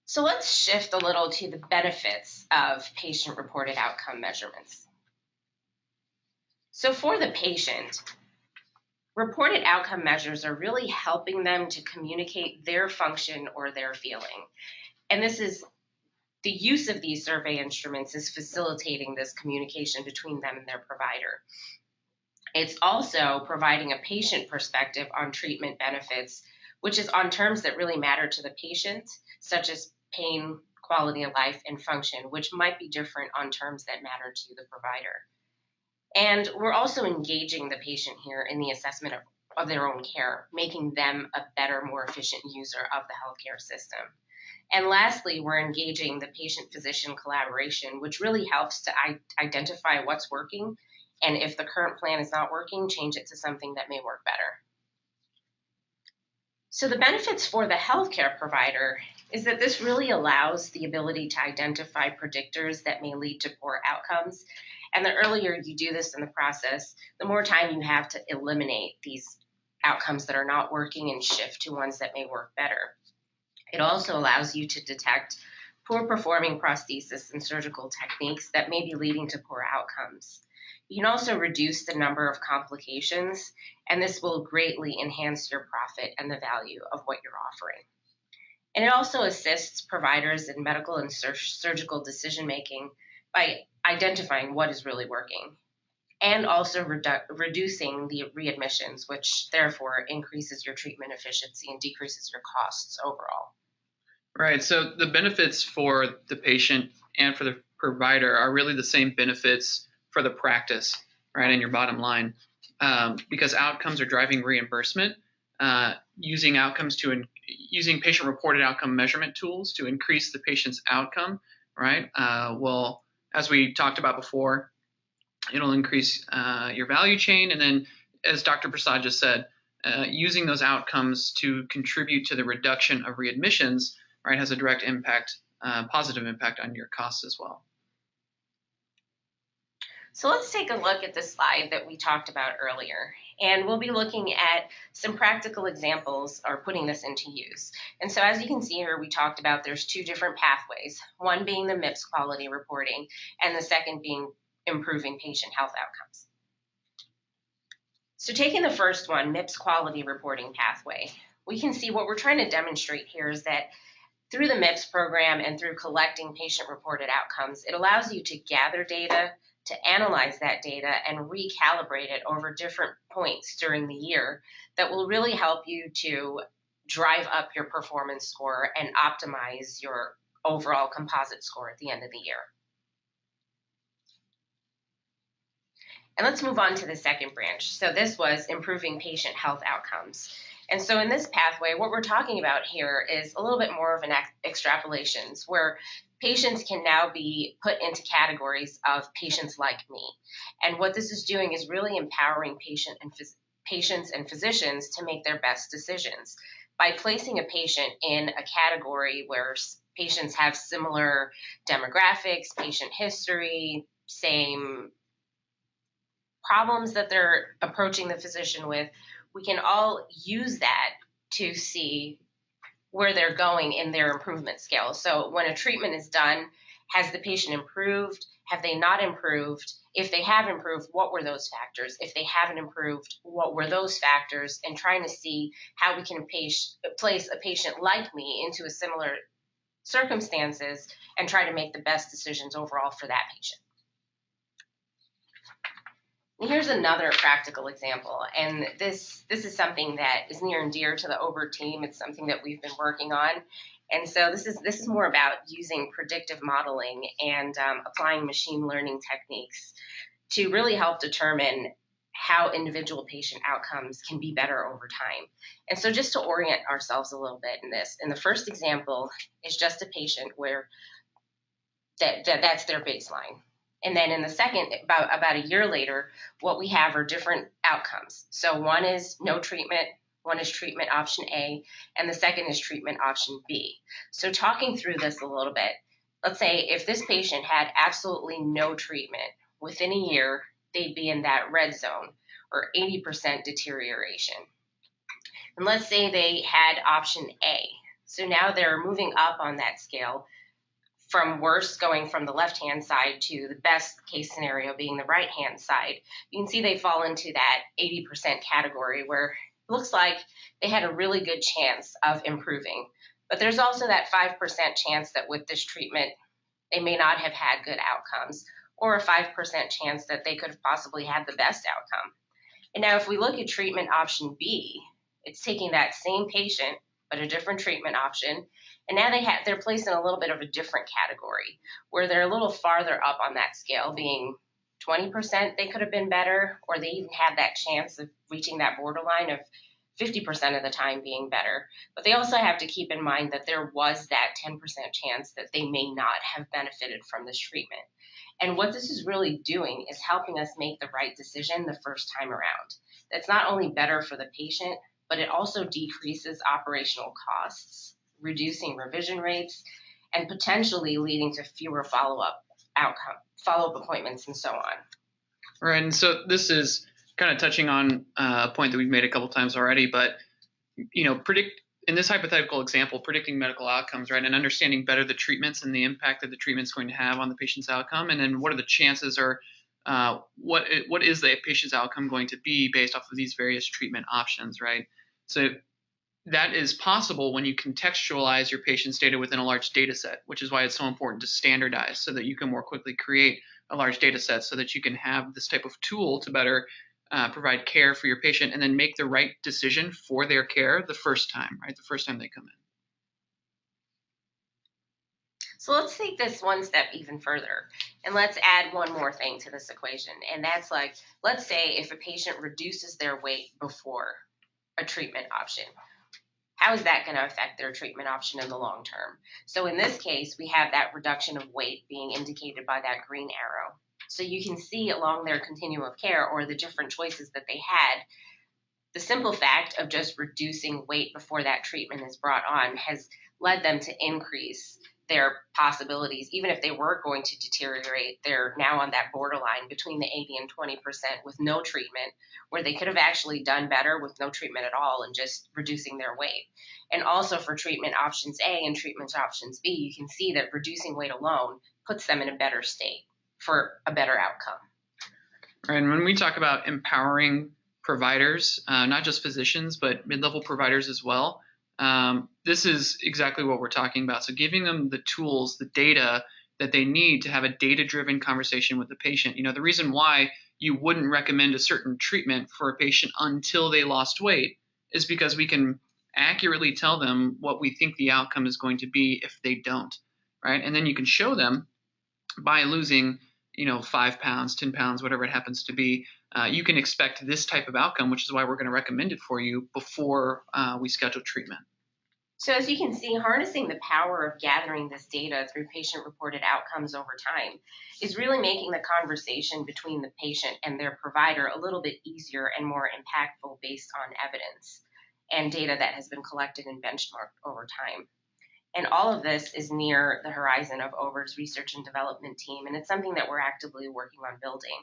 So let's shift a little to the benefits of patient-reported outcome measurements. So for the patient, reported outcome measures are really helping them to communicate their function or their feeling. And the use of these survey instruments is facilitating this communication between them and their provider. It's also providing a patient perspective on treatment benefits, which is on terms that really matter to the patient, such as pain, quality of life, and function, which might be different on terms that matter to the provider. And we're also engaging the patient here in the assessment of their own care, making them a better, more efficient user of the healthcare system. And lastly, we're engaging the patient-physician collaboration, which really helps to identify what's working, and if the current plan is not working, change it to something that may work better. So the benefits for the healthcare provider is that this really allows the ability to identify predictors that may lead to poor outcomes. And the earlier you do this in the process, the more time you have to eliminate these outcomes that are not working and shift to ones that may work better. It also allows you to detect poor performing prosthesis and surgical techniques that may be leading to poor outcomes. You can also reduce the number of complications, and this will greatly enhance your profit and the value of what you're offering. And it also assists providers in medical and surgical decision-making by identifying what is really working, and also reducing the readmissions, which therefore increases your treatment efficiency and decreases your costs overall. Right. So the benefits for the patient and for the provider are really the same benefits for the practice, right, and your bottom line, because outcomes are driving reimbursement. Using patient-reported outcome measurement tools to increase the patient's outcome, right? Well, as we talked about before, it'll increase your value chain, and then, as Dr. Prasad just said, using those outcomes to contribute to the reduction of readmissions, right, has a direct impact, positive impact on your costs as well. So let's take a look at the slide that we talked about earlier, and we'll be looking at some practical examples or putting this into use. And so as you can see here, we talked about there's two different pathways, one being the MIPS quality reporting, and the second being improving patient health outcomes. So taking the first one, MIPS quality reporting pathway, we can see what we're trying to demonstrate here is that through the MIPS program and through collecting patient-reported outcomes, it allows you to gather data, to analyze that data, and recalibrate it over different points during the year that will really help you to drive up your performance score and optimize your overall composite score at the end of the year. And let's move on to the second branch. So this was improving patient health outcomes. And so in this pathway, what we're talking about here is a little bit more of an extrapolations, where patients can now be put into categories of patients like me. And what this is doing is really empowering patients and physicians to make their best decisions. By placing a patient in a category where patients have similar demographics, patient history, same problems that they're approaching the physician with, we can all use that to see where they're going in their improvement scale. So when a treatment is done, has the patient improved? Have they not improved? If they have improved, what were those factors? If they haven't improved, what were those factors? And trying to see how we can place a patient like me into a similar circumstances and try to make the best decisions overall for that patient. And here's another practical example, and this is something that is near and dear to the OBERD team. It's something that we've been working on, and so this is more about using predictive modeling and applying machine learning techniques to really help determine how individual patient outcomes can be better over time. And so just to orient ourselves a little bit in this, and the first example is just a patient where that's their baseline. And then in the second, about a year later, what we have are different outcomes. So one is no treatment, one is treatment option A, and the second is treatment option B. So talking through this a little bit, let's say if this patient had absolutely no treatment, within a year, they'd be in that red zone or 80% deterioration. And let's say they had option A. So now they're moving up on that scale from worse, going from the left-hand side to the best case scenario being the right-hand side. You can see they fall into that 80% category where it looks like they had a really good chance of improving. But there's also that 5% chance that with this treatment, they may not have had good outcomes, or a 5% chance that they could have possibly had the best outcome. And now if we look at treatment option B, it's taking that same patient, but a different treatment option, and now they're placed in a little bit of a different category, where they're a little farther up on that scale, being 20% they could have been better, or they even had that chance of reaching that borderline of 50% of the time being better. But they also have to keep in mind that there was that 10% chance that they may not have benefited from this treatment. And what this is really doing is helping us make the right decision the first time around. That's not only better for the patient, but it also decreases operational costs, reducing revision rates, and potentially leading to fewer follow-up appointments and so on. Right, and so this is kind of touching on a point that we've made a couple times already, but in this hypothetical example, predicting medical outcomes, right, and understanding better the treatments and the impact that the treatment's going to have on the patient's outcome, and then what are the chances, or what is the patient's outcome going to be based off of these various treatment options, right? So that is possible when you contextualize your patient's data within a large data set, which is why it's so important to standardize so that you can more quickly create a large data set so that you can have this type of tool to better provide care for your patient and then make the right decision for their care the first time, right? The first time they come in. So let's take this one step even further, and let's add one more thing to this equation. And that's like, let's say if a patient reduces their weight before a treatment option, how is that going to affect their treatment option in the long term? So in this case, we have that reduction of weight being indicated by that green arrow. So you can see along their continuum of care, or the different choices that they had, the simple fact of just reducing weight before that treatment is brought on has led them to increase their possibilities. Even if they were going to deteriorate, they're now on that borderline between the 80 and 20% with no treatment, where they could have actually done better with no treatment at all and just reducing their weight. And also for treatment options A and treatment options B, you can see that reducing weight alone puts them in a better state for a better outcome. Right, and when we talk about empowering providers, not just physicians, but mid-level providers as well, this is exactly what we're talking about. So giving them the tools, the data that they need to have a data-driven conversation with the patient. The reason why you wouldn't recommend a certain treatment for a patient until they lost weight is because we can accurately tell them what we think the outcome is going to be if they don't, right? And then you can show them by losing 5 pounds, 10 pounds, whatever it happens to be, you can expect this type of outcome, which is why we're going to recommend it for you before we schedule treatment. So as you can see, harnessing the power of gathering this data through patient-reported outcomes over time is really making the conversation between the patient and their provider a little bit easier and more impactful based on evidence and data that has been collected and benchmarked over time. And all of this is near the horizon of OBERD's research and development team, and it's something that we're actively working on building.